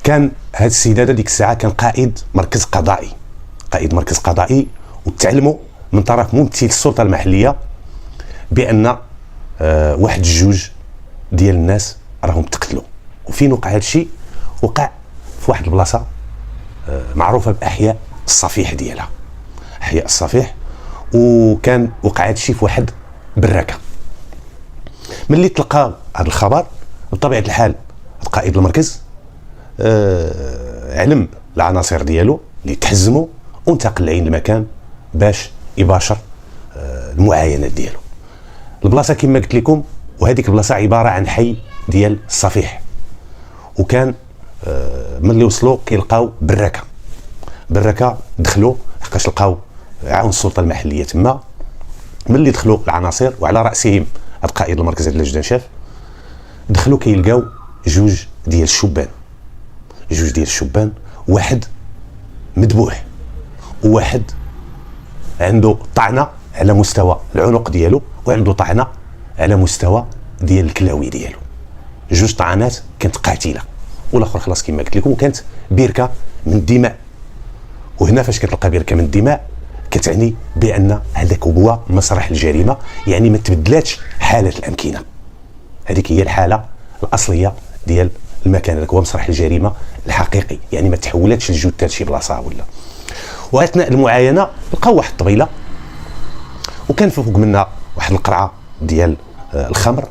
كان هذا السيد هذا ديك الساعه كان قائد مركز قضائي، وتعلموا من طرف ممثل السلطه المحليه بان واحد جوج ديال الناس راهم تقتلوا. وفين وقع هذا الشيء؟ وقع في واحد البلاصه معروفه باحياء الصفيح ديالها، احياء الصفيح. وكان وقع هذا الشيء في واحد براكه. ملي تلقى هذا الخبر بطبيعه الحال قائد المركز علم العناصر ديالو اللي تحزموا وانتقل لعين المكان باش يباشر المعاينات ديالو. البلاصه كما قلت لكم، وهذيك البلاصه عباره عن حي ديال الصفيح. وكان ملي وصلوا كيلقاو براكه دخلوا حقاش لقاو عون السلطه المحليه تما. ملي دخلوا العناصر وعلى راسهم قائد المركز هذا جدا شاف، دخلوا كيلقاو جوج ديال الشبان، واحد مذبوح وواحد عنده طعنه على مستوى العنق ديالو وعنده طعنه على مستوى ديال الكلاوي ديالو، جوج طعنات كانت قاتله. والاخر خلاص كما قلت لكم، وكانت بركه من الدماء. وهنا فاش كتلقى بركه من الدماء كتعني بان هذاك هو مسرح الجريمه، يعني ما تبدلاتش حاله الامكنه. هذيك هي الحاله الاصليه ديال المكان، هذاك هو مسرح الجريمه الحقيقي، يعني ما تحولاتش الجثات شي بلاصه ولا. واثناء المعاينه لقاو واحد الطبيله وكان فوق منها واحد القرعه ديال الخمر،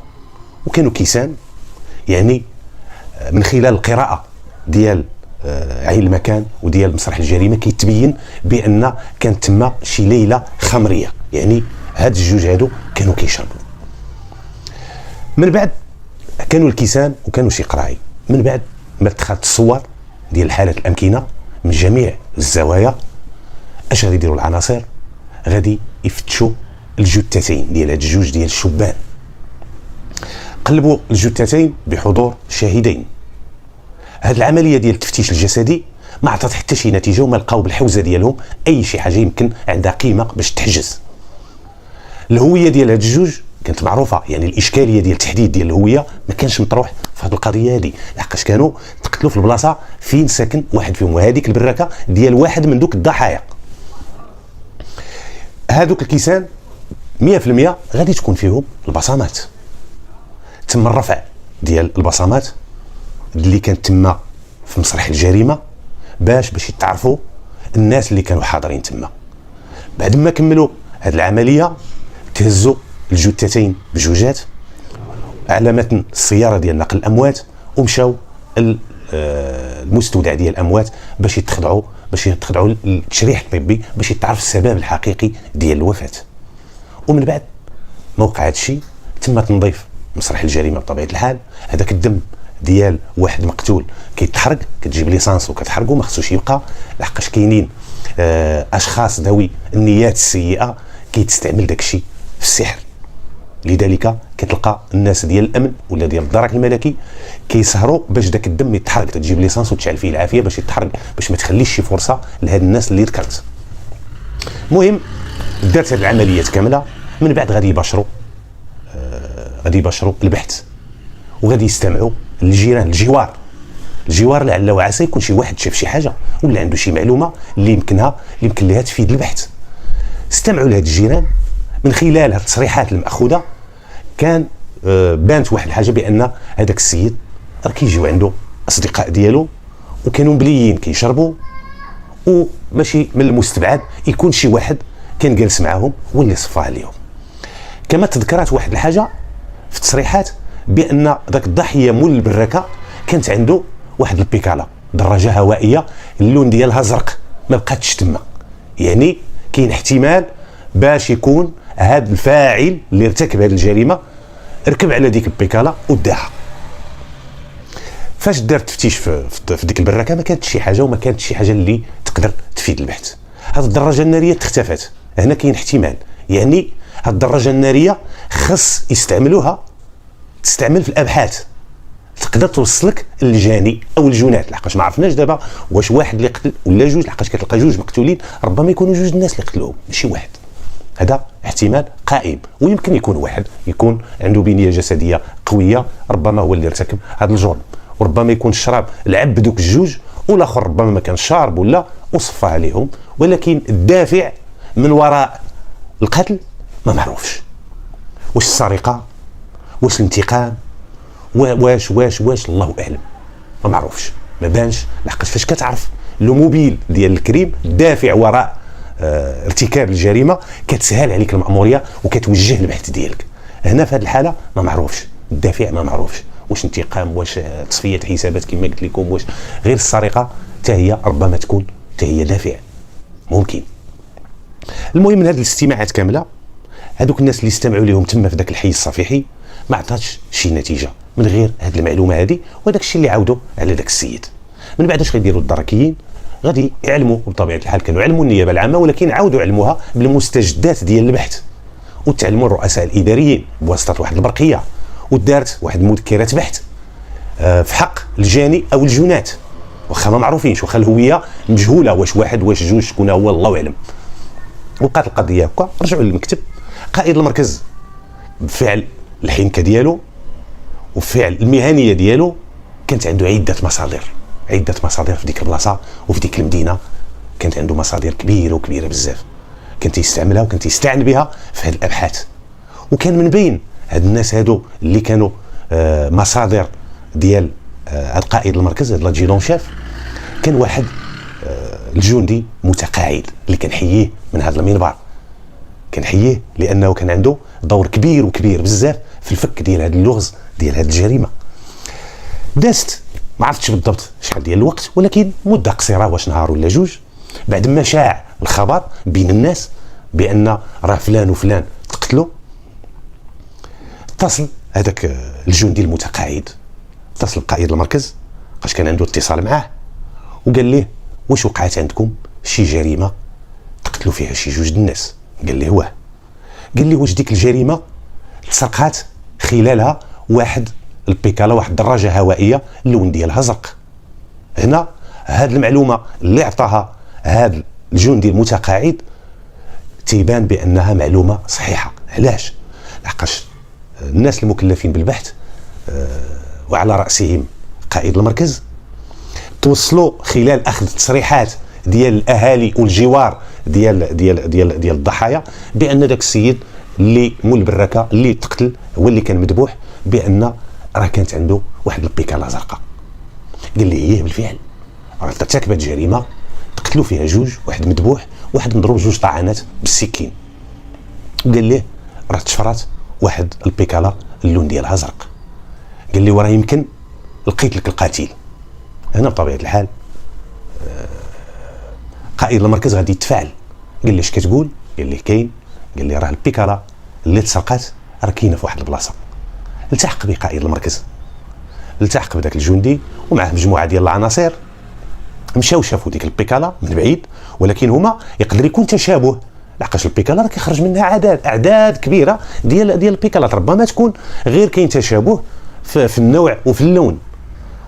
وكانوا كيسان. يعني من خلال القراءه ديال عين المكان وديال مسرح الجريمه كيتبين بان كانت تما شي ليله خمريه، يعني هاد الجوج هادو كانوا كيشربوا. من بعد كانوا الكيسان وكانوا شي قراعي. من بعد ما اتخذت الصور ديال حاله الامكنه من جميع الزوايا، اش غادي يديروا العناصر؟ غادي يفتشوا الجثتين ديال هاد الجوج ديال الشبان. قلبوا الجثتين بحضور شاهدين. هاد العمليه ديال التفتيش الجسدي ما عطات حتى شي نتيجه، وما لقاو بالحوزه ديالهم اي شي حاجه يمكن عندها قيمه باش تحجز. الهويه ديال هاد الجوج كانت معروفه، يعني الاشكاليه ديال التحديد ديال الهويه ما كانش مطروح في هذه القضيه هذه، لحقاش كانوا تقتلوا في البلاصه فين ساكن واحد فيهم، وهذيك البراكه ديال واحد من دوك الضحايا. هادوك الكيسان 100% غادي تكون فيهم البصمات. تم الرفع ديال البصمات اللي كانت تما في مسرح الجريمه باش يتعرفوا الناس اللي كانوا حاضرين تما. بعد ما كملوا هذه العمليه تهزوا الجثتين بجوجات على متن السياره ديال نقل الاموات، ومشاو المستودع ديال الاموات باش يتخضعوا للتشريح الطبي باش يتعرف السبب الحقيقي ديال الوفاه. ومن بعد ما وقع هذا الشيء تم تنظيف مسرح الجريمه بطبيعه الحال. هذاك الدم ديال واحد مقتول كيتحرق، كتجيب ليسانس وكتحرقو، ما خصوش يبقى، لحقاش كاينين اشخاص ذوي النيات السيئه كيتستعمل داك الشيء في السحر. لذلك كتلقى الناس ديال الامن ولا ديال الدرك الملكي كيسهروا باش داك الدم يتحرق، تجيب ليسانس وتشعل فيه العافيه باش يتحرق، باش ما تخليش شي فرصه لهاد الناس اللي ذكرت. المهم دارت هاد العمليات كامله. من بعد غادي يباشروا البحث، وغادي يستمعوا للجيران، الجوار لعل وعسى يكون شي واحد شاف شي حاجه ولا عنده شي معلومه اللي يمكن لها تفيد البحث. استمعوا لهاد الجيران. من خلال هاد التصريحات المأخوذه كان بانت واحد الحاجه، بان هذاك السيد راه كيجيو عنده اصدقاء ديالو وكانوا مبليين كيشربوا، وماشي من المستبعد يكون شي واحد كان جالس معاهم واللي صفاه عليهم. كما تذكرت واحد الحاجه في التصريحات بان ذاك الضحيه مول البراكه كانت عنده واحد البيكالا، دراجه هوائيه اللون ديالها زرق، ما بقاتش تما. يعني كاين احتمال باش يكون هذا الفاعل اللي ارتكب هذه الجريمه ركب على ديك البيكالا وداها. فاش دار التفتيش في ديك البراكه ما كانتش شي حاجه، وما كانتش شي حاجه اللي تقدر تفيد البحث. هذه الدراجه الناريه اختفت. هنا كاين احتمال، يعني هذه الدراجه الناريه خص تستعمل في الابحاث، تقدر توصلك للجاني او الجنات، لحقاش ما عرفناش دابا واش واحد اللي قتل ولا جوج، لحقاش كتلقى جوج مقتولين ربما يكونوا جوج الناس اللي قتلوهم ماشي واحد. هذا احتمال قائم، ويمكن يكون واحد يكون عنده بنيه جسديه قويه، ربما هو اللي ارتكب هذا الجرم، وربما يكون الشراب لعب دوك الجوج، والاخر ربما ما كان شارب ولا وصفى عليهم، ولكن الدافع من وراء القتل ما معروفش. واش السرقه، واش الانتقام، واش الله اعلم، ما معروفش، ما بانش. لحقاش فاش كتعرف لو موبيل ديال الكريم، الدافع وراء ارتكاب الجريمه، كتسهل عليك المأموريه وكتوجه البحث ديالك. هنا في هذه الحاله ما معروفش الدافع، ما معروفش واش انتقام، واش تصفيه حسابات كما قلت لكم، واش غير السرقه حتى هي ربما تكون حتى هي دافع ممكن. المهم من هذه الاستماعات كامله، هذوك الناس اللي استمعوا لهم تما في ذاك الحي الصفيحي ما عطاتش شي نتيجه من غير هذه المعلومه هذه وداك الشيء اللي عاودوا على ذاك السيد. من بعد اش غيديروا الدركيين؟ غادي يعلموا بطبيعه الحال، كانوا علموا النيابه العامه ولكن عاودوا علموها بالمستجدات ديال البحث، وتعلموا الرؤساء الاداريين بواسطه واحد البرقيه، ودارت واحد مذكرات بحث في حق الجاني او الجنات، واخا ما معروفينش، واخا الهويه مجهوله، واش واحد واش جوج شكون هو الله اعلم. وقعت القضيه هكا، رجعوا للمكتب. قائد المركز بفعل الحنكه ديالو وبفعل المهنيه ديالو كانت عنده عده مصادر في ديك البلاصه وفي ديك المدينه. كانت عنده مصادر كبيره بزاف، كان تيستعملها وكان تيستعن بها في هذه الابحاث. وكان من بين هاد الناس هادو اللي كانوا مصادر ديال هاد قائد المركز، هاد لادجيدون شاف، كان واحد الجندي متقاعد اللي كنحييه من هذا المنبر. كنحييه لانه كان عنده دور كبير بزاف في الفك ديال هذا اللغز ديال هذه الجريمه. دازت ما عرفتش بالضبط شحال ديال الوقت، ولكن مده قصيره، واش نهار ولا جوج، بعد ما شاع الخبر بين الناس بان راه فلان وفلان تقتلوا. اتصل هذاك الجندي المتقاعد، اتصل قائد المركز باش كان عنده اتصال معاه، وقال ليه واش وقعت عندكم شي جريمه تقتلوا فيها شي جوج الناس؟ قال ليه واه. قال لي واش ديك الجريمه تسرقات خلالها واحد البيكالا، واحد الدراجه هوائيه اللون ديالها زرق. هنا هذه المعلومه اللي عطاها هذا الجندي المتقاعد تيبان بانها معلومه صحيحه. علاش؟ لحقاش الناس المكلفين بالبحث وعلى راسهم قائد المركز توصلوا خلال اخذ تصريحات ديال الاهالي والجوار ديال الضحايا بان داك السيد اللي مول البركه اللي تقتل هو اللي كان مذبوح، بان راه كانت عنده واحد البيكالا زرقاء. قال لي ايه بالفعل راه ارتكبت جريمه تقتلوا فيها جوج، واحد مذبوح واحد مضروب جوج طعنات بالسكين. قال ليه راه تشفرات واحد البيكالا اللون ديالها زرق. قال لي وراه يمكن لقيت لك القاتل. هنا بطبيعه الحال قائد المركز غادي يتفاعل. قال لي اش كتقول؟ قال لي كاين. قال لي راه البيكالا اللي تسرقات راه كاينه في واحد البلاصه. التحق به قائد المركز، التحق بداك الجندي ومعه مجموعه ديال العناصر، مشاو شافوا ديك البيكالا من بعيد، ولكن هما يقدر يكون تشابه، لحقاش البيكالا راه كيخرج منها اعداد كبيره ديال البيكالات، ربما تكون غير كاين تشابه في النوع وفي اللون.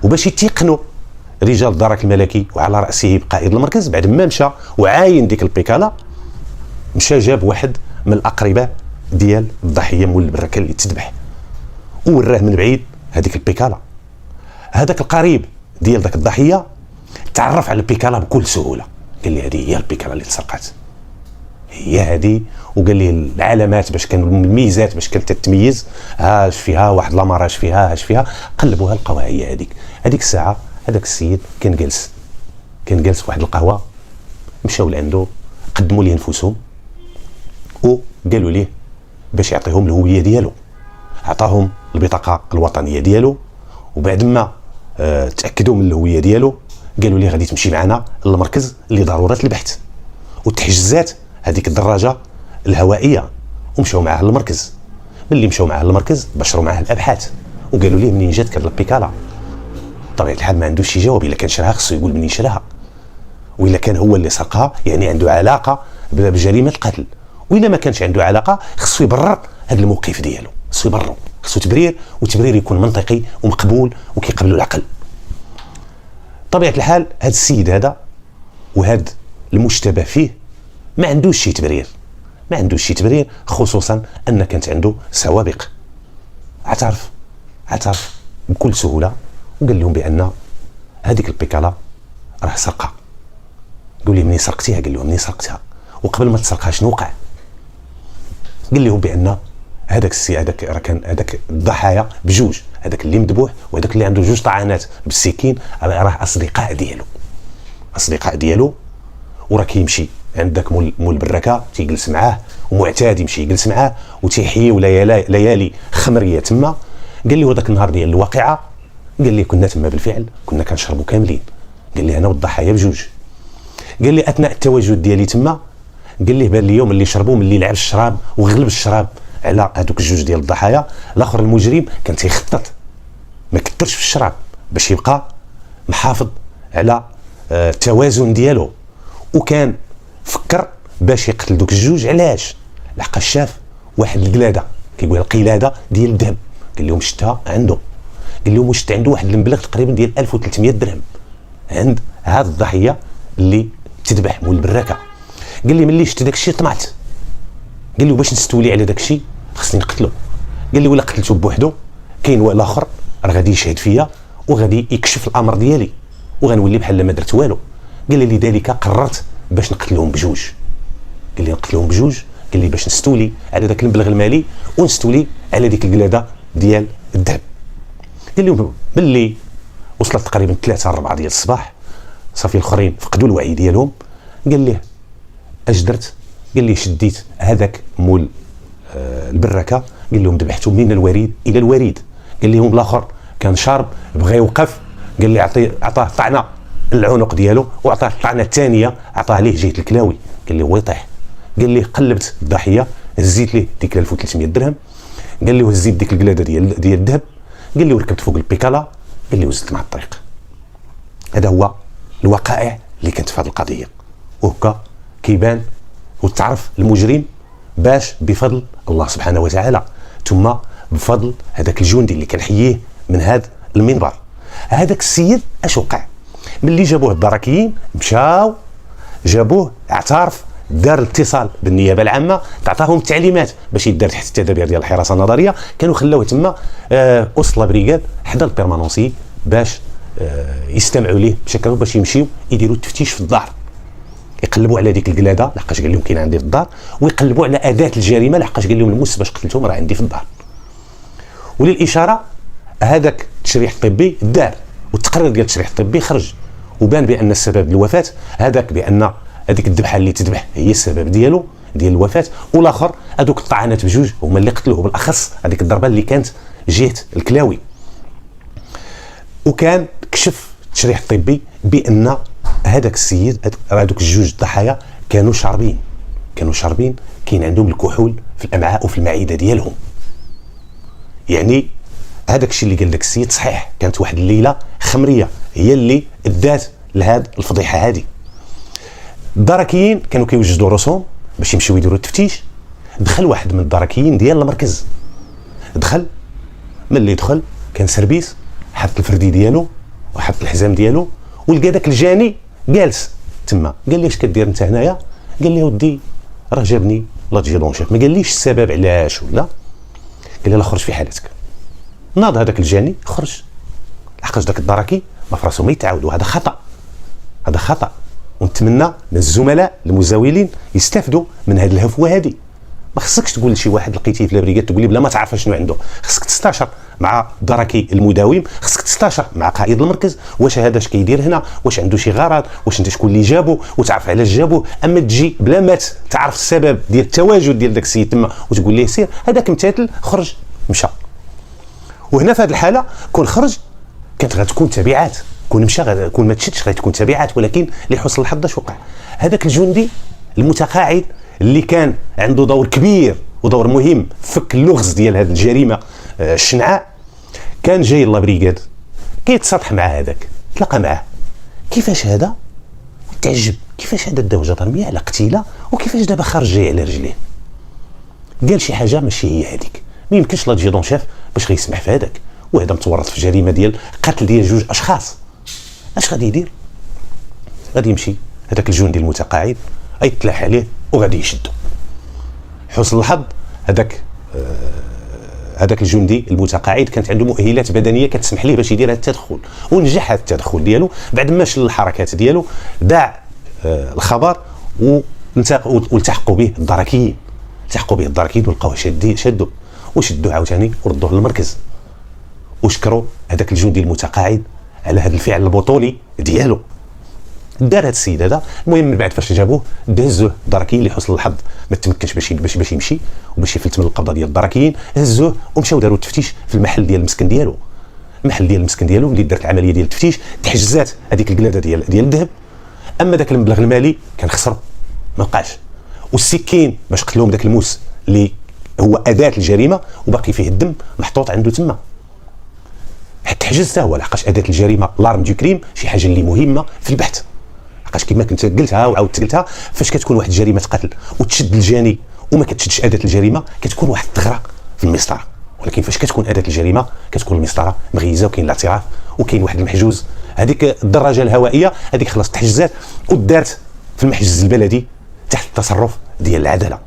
وباش يتيقنوا رجال الدرك الملكي وعلى راسه قائد المركز، بعد ما مشى وعاين ديك البيكالا، مشى جاب واحد من الاقرباء ديال الضحيه مول البركه اللي تذبح ووراه من بعيد هذيك البيكالا. هذاك القريب ديال ذاك الضحيه تعرف على البيكالا بكل سهوله. قال لي هذه هي البيكالا اللي تسرقات، هي هذه. وقال لي العلامات باش كانوا الميزات باش كانت تتميز، هاش فيها واحد لاماراج فيها، هاش فيها، قلبوها لقاوها هي هذيك الساعه. هذاك السيد كان جالس في واحد القهوه، مشاو لعنده قدموا ليه نفوسهم وقالوا ليه باش يعطيهم الهويه ديالو. عطاهم البطاقه الوطنيه ديالو، وبعد ما تاكدوا من الهويه ديالو قالوا ليه غادي تمشي معنا للمركز لضروره البحث. وتحجزات هذيك الدراجه الهوائيه ومشاو معاه للمركز. ملي مشاو معاه للمركز بشروا معاه الابحاث وقالوا ليه منين جات هاد البيكالا. طبيعه الحال ما عندوش شي جواب، الا كان شراها خصو يقول منين شراها، والا كان هو اللي سرقها يعني عنده علاقه بجريمه القتل، والا ما كانش عنده علاقه خصو يبرر هذا الموقف ديالو، خصو يبرر، خصو تبرير، وتبرير يكون منطقي ومقبول وكيقبلوا العقل. طبيعه الحال هذا السيد هذا وهذا المشتبه فيه ما عندوش شي تبرير، خصوصا ان كانت عنده سوابق. اعترف بكل سهوله وقال لهم بان هذيك البيكالا راه سرقه. قال لي منين سرقتيها؟ قال لهم منين سرقتها وقبل ما تسرقها شنو وقع؟ قال لهم بان هذاك السي هذاك راه كان هذاك الضحايا بجوج، هذاك اللي مذبوح وهذاك اللي عنده جوج طعنات بالسكين راه اصدقاء ديالو وراه كيمشي عندك مول البركه تيجلس معاه، ومعتاد يمشي يجلس معاه وتيحييو ليالي خمريه تما. قال لي هذاك النهار ديال الواقعه قال لي كنا تما بالفعل كنا كنشربوا كاملين. قال لي انا والضحايا بجوج. قال لي اثناء التواجد ديالي تما قال لي بان لي يوم اللي شربوا ملي لعب الشراب وغلب الشراب على هذوك الجوج ديال الضحايا، الاخر المجرم كان تيخطط ما كثرش في الشراب باش يبقى محافظ على التوازن ديالو، وكان فكر باش يقتل دوك الجوج. علاش؟ لحقاش شاف واحد القلاده كيقول القلاده ديال الذهب. قال لهم شتها عنده، قال لهم شت عنده واحد المبلغ تقريبا ديال 1300 درهم عند هذا الضحيه اللي تذبح مول البراكه. قال لي ملي شت داك الشيء طمعت. قال لي باش نستولي على داك الشيء خصني نقتلو. قال لي ولا قتلته بوحدو كاين واحد اخر راه غادي يشهد فيا وغادي يكشف الامر ديالي وغنولي بحال ما درت والو. قال لي لذلك قررت باش نقتلهم بجوج. قال لي نقتلهم بجوج، قال لي باش نستولي على داك المبلغ المالي ونستولي على ديك القلاده ديال الذهب. قال لهم ملي وصلت تقريبا 3 4 ديال الصباح صافي الاخرين فقدوا الوعي ديالهم. قال ليه اش درت؟ قال لي شديت هذاك مول البركه، قال لهم ذبحته من الوريد الى الوريد. قال لهم الاخر كان شارب بغى يوقف، قال لي عطاه طعنه العنق ديالو وعطاه الطعنه الثانيه عطاه ليه جهه الكلاوي. قال لي هو يطيح. قال لي قلبت الضحيه هزيت ليه ديك 1300 درهم. قال لي وهزيت ديك القلاده ديال الذهب. قال لي وركبت فوق البيكالا. قال لي وزدت مع الطريق. هذا هو الوقائع اللي كانت في هذه القضيه، وهكا كيبان وتعرف المجرم باش بفضل الله سبحانه وتعالى ثم بفضل هذاك الجندي اللي كنحييه من هذا المنبر. هذاك السيد اش وقع؟ ملي جابوه الدركيين مشاو جابوه اعترف، دار الاتصال بالنيابه العامه، تعطاهم التعليمات باش يدار تحت التدابير ديال الحراسه النظريه. كانوا خلاوه تما وصل بريغاد حدا البيرمانونسي باش يستمعوا ليه بشكل باش يمشيو يديروا التفتيش في الدار، يقلبوا على ديك القلاده لحقاش قال لهم كاين عندي في الدار، ويقلبوا على اداه الجريمه لحقاش قال لهم المس باش قتلتهم راه عندي في الدار. وللاشاره هذاك التشريح الطبي دار والتقرير ديال التشريح الطبي خرج وبان بان السبب الوفاه هذاك، بان هذيك الذبحه اللي تذبح هي السبب ديال الوفاه، والاخر هذوك الطعنات بجوج هما اللي قتلوه، بالاخص هذيك الضربه اللي كانت جهه الكلاوي. وكان كشف التشريح الطبي بان هذاك السيد هذوك الجوج ضحايا كانوا شاربين كاين عندهم الكحول في الامعاء وفي المعده ديالهم. يعني هذاك الشيء اللي قال لك السيد صحيح، كانت واحد الليله خمريه هي اللي ادات لهذه الفضيحه هذه. الدركيين كانوا كيوجدوا رسوم باش يمشيو يديروا التفتيش. دخل واحد من الدركيين ديال المركز، ملي دخل كان سربيس حط الفردي ديالو وحط الحزام ديالو ولقى داك الجاني جالس تما. قال لي اش كدير انت هنايا؟ قال لي ودي راه جابني لا تجي دونشيف، ما قاليش السبب علاش ولا. قال لي لا خرج في حالتك. ناض هذاك الجاني خرج لحقاش داك الدركي ما فراسو ما يتعاودوا. هذا خطا ونتمنى من الزملاء المزاولين يستافدوا من هذه الهفوه هذه. ما خصكش تقول لشي واحد لقيتيه في لابريكات تقول لي بلا ما تعرف شنو عنده. خصك تستشر مع الدركي المداوم، خصك تستشر مع قائد المركز واش هذا اش كيدير هنا، واش عنده شي غرض، واش انت شكون اللي جابو وتعرف علاش جابوه. اما تجي بلا ما تعرف السبب ديال التواجد ديال داك السيد تما وتقول ليه سير هذاك متاتل خرج مشى. وهنا في هذه الحاله كون خرج كانت غتكون تبعات، كون مشى كون ما تشدش غتكون تبعات. ولكن لحسن الحظ اش وقع؟ هذاك الجندي المتقاعد اللي كان عنده دور كبير ودور مهم فك اللغز ديال هذه الجريمه الشنعاء، كان جاي لا بريغاد كيتصالح مع هذاك، تلاقى معاه. كيفاش هذا؟ تعجب كيفاش هذا داو جدرميه على قتيله وكيفاش دابا خارج جاي على رجليه. قال شي حاجه ماشي هي هذيك، ما يمكنش لا تجي دون شيف باش غيسمح في هذاك، وهذا متورط في جريمه ديال قتل ديال جوج اشخاص. اش غادي يدير؟ غادي يمشي هذاك الجندي المتقاعد يطلع عليه وغادي يشدو. حسن الحظ هذاك هذاك الجندي المتقاعد كانت عنده مؤهلات بدنيه كتسمح ليه باش يدير هذا التدخل، ونجح هذا التدخل ديالو. بعد ما شل الحركات ديالو داع الخبر والتحقوا به الدركيين، ولقاوه شدوه عاوتاني وردوه للمركز، وشكروا هذاك الجندي المتقاعد على هذا الفعل البطولي ديالو. دار هذا السيد هذا. المهم من بعد فاش جابوه دهزوه الدركيين لحسن الحظ ما تمكنش باش يمشي وباش يفلت من القبضه ديال الدركيين. هزوه ومشاو داروا التفتيش في المحل ديال المسكن ديالو. ملي دارت العمليه ديال التفتيش تحجزات هذيك القلاده ديال الذهب، اما ذاك المبلغ المالي كان خسر ما بقاش. والسكين باش قتلهم ذاك الموس اللي هو اداه الجريمه وباقي فيه الدم محطوط عنده تما، حتى حجزته هو لحقاش اداه الجريمه لارم دو كريم شي حاجه اللي مهمه في البحث. لحقاش كما كنت قلتها وعاودت قلتها، فاش كتكون واحد جريمه قتل وتشد الجاني وما كتشدش اداه الجريمه كتكون واحد الثغره في المسطره، ولكن فاش كتكون اداه الجريمه كتكون المسطره مغيزه وكاين الاعتراف وكاين واحد المحجوز. هذيك الدراجه الهوائيه هذيك خلاص تحجزات ودارت في المحجز البلدي تحت التصرف ديال العداله.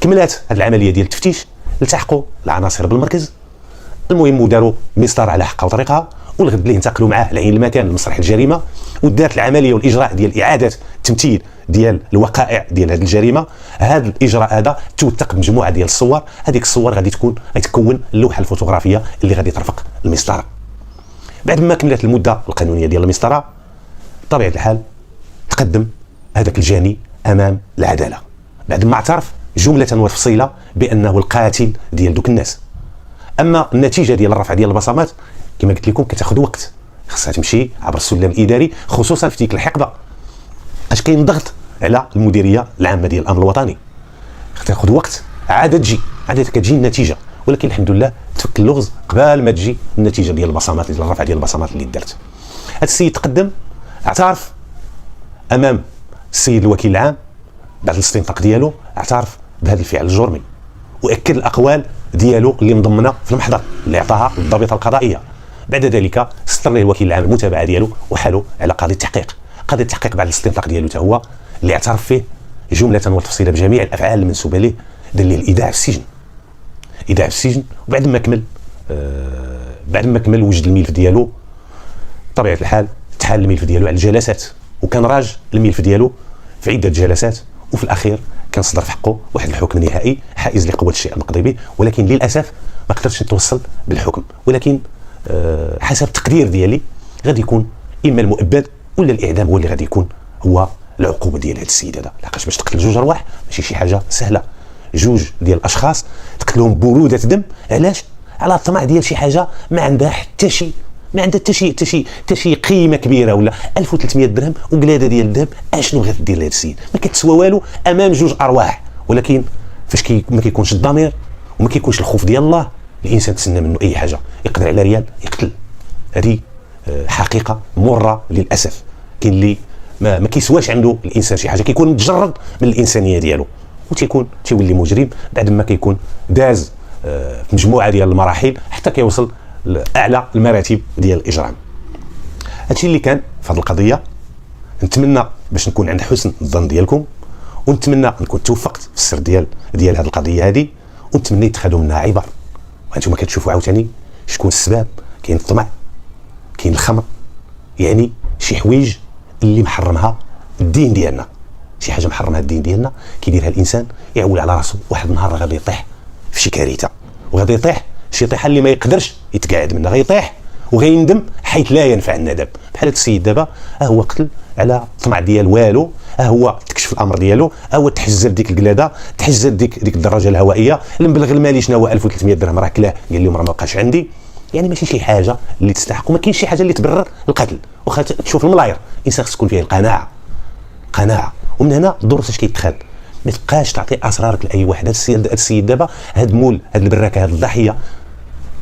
كملات هذه العمليه ديال التفتيش، التحقوا العناصر بالمركز. المهم وداروا مسطره على حقها وطريقها، والغد اللي انتقلوا معاه لعين المكان لمسرح الجريمه، ودارت العمليه والاجراء ديال اعاده التمثيل ديال الوقائع ديال هذه الجريمه. هذا الاجراء هذا توثق بمجموعه ديال الصور، هذيك الصور غادي تكون اللوحه الفوتوغرافيه اللي غادي ترفق المسطره. بعد ما كملت المده القانونيه ديال المسطره بطبيعه الحال تقدم هذاك الجاني امام العداله بعد ما اعترف جمله وتفصيله بانه القاتل ديال دوك الناس. اما النتيجه ديال الرفع ديال البصمات كما قلت لكم كتاخذ وقت، خصها تمشي عبر السلم الاداري، خصوصا في ديك الحقبه اش كاين ضغط على المديريه العامه ديال الامن الوطني، كتاخذ وقت عاد كتجي النتيجه. ولكن الحمد لله تفك اللغز قبل ما تجي النتيجه ديال البصمات، ديال الرفع ديال البصمات اللي دارت. هذا السيد تقدم اعترف امام السيد الوكيل العام، بعد الاستنطاق ديالو اعترف بهذا الفعل الجرمي واكد الاقوال ديالو اللي مضمنه في المحضر اللي عطاها للضابطه القضائيه. بعد ذلك سطر له الوكيل العام المتابعه ديالو وحالوا على قاضي التحقيق. قاضي التحقيق بعد الاستنطاق ديالو حتى هو اللي اعترف فيه جمله وتفصيلا بجميع الافعال المنسوبه ليه، دار ليه الايداع في السجن. وبعد ما كمل وجد الملف ديالو بطبيعه الحال تحال الملف ديالو على الجلسات، وكان راج الملف ديالو في عده جلسات، وفي الاخير كان صدر في حقه واحد الحكم نهائي حائز لقوه الشيء المقضي به. ولكن للاسف ما قدرتش نتوصل بالحكم، ولكن حسب التقدير ديالي غادي يكون اما المؤبد ولا الاعدام هو اللي غادي يكون هو العقوبه ديال هذا السيد هذا. لحقاش باش تقتل جوج ارواح ماشي شي حاجه سهله، جوج ديال الاشخاص تقتلهم بروده دم. علاش؟ على الطمع ديال شي حاجه ما عندها حتى شي، ما عندها حتى شي قيمه كبيره، ولا 1300 درهم وقلاده ديال الذهب. اشنو غتدير لهذا السيد؟ ما كتسوى والو امام جوج ارواح. ولكن فاش ما كيكونش الضمير وما كيكونش الخوف ديال الله، الانسان تسنى منه اي حاجه، يقدر على ريال يقتل. هذه حقيقه مره للاسف. كاين اللي ما كيسواش عنده الانسان شي حاجه، كيكون متجرد من الانسانيه ديالو تيولي مجرم بعد ما كيكون داز في مجموعه ديال المراحل حتى كيوصل لاعلى المراتب ديال الاجرام. هادشي اللي كان في هذه القضيه. نتمنى باش نكون عند حسن الظن ديالكم، ونتمنى نكون توفقت في السر ديال هذه القضيه هذه، ونتمنى يتخذوا منها عبر. وانتم كتشوفوا عاوتاني شكون السباب. كاين الطمع، كاين الخمر، يعني شي حوايج اللي محرمها الدين ديالنا، شي حاجه محرمها الدين ديالنا كيديرها الانسان يعول على راسه. واحد النهار غادي يطيح في شي كارثه، وغادي يطيح شي طيحه اللي ما يقدرش يتقاعد منها، غيطيح وغيندم حيث لا ينفع الندم. بحال هذا السيد دابا هو قتل على الطمع ديال والو، هو تكشف الامر ديالو، هو تحجر ديك القلاده، تحجر ديك الدراجه الهوائيه. المبلغ المالي شنو هو 1300 درهم، راه كلاه قال لهم راه ما بقاش عندي. يعني ماشي شي حاجه اللي تستحق، وما كاينش شي حاجه اللي تبرر القتل. واخا تشوف الملاير، الانسان خص تكون فيه القناعه. ومن هنا الدروس اش كيتخاد، ما تبقاش تعطي اسرارك لاي واحد. هذا السيد دابا هاد مول هاد البراكه هاد الضحيه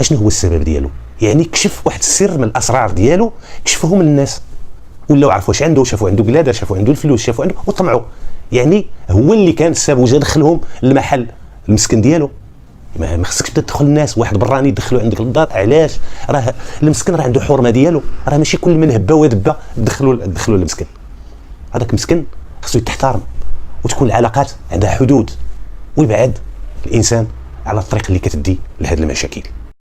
اشنو هو السبب ديالو؟ يعني كشف واحد السر من الاسرار ديالو، كشفهم للناس، ولاو عرفوا واش عنده، شافوا عنده قلاده، شافوا عنده الفلوس، شافوا عنده وطمعوا. يعني هو اللي كان السبب، وجا دخلهم للمحل المسكن ديالو. ما خصكش تدخل الناس واحد براني يدخلوا عندك للدار. علاش؟ راه المسكن راه عنده حرمه ديالو، راه ماشي كل من هبه ودبه دخلوا المسكن. هذاك المسكن خصو يتحترم، وتكون العلاقات عندها حدود، ويبعد الانسان على الطريق اللي كتدي لهذه المشاكل.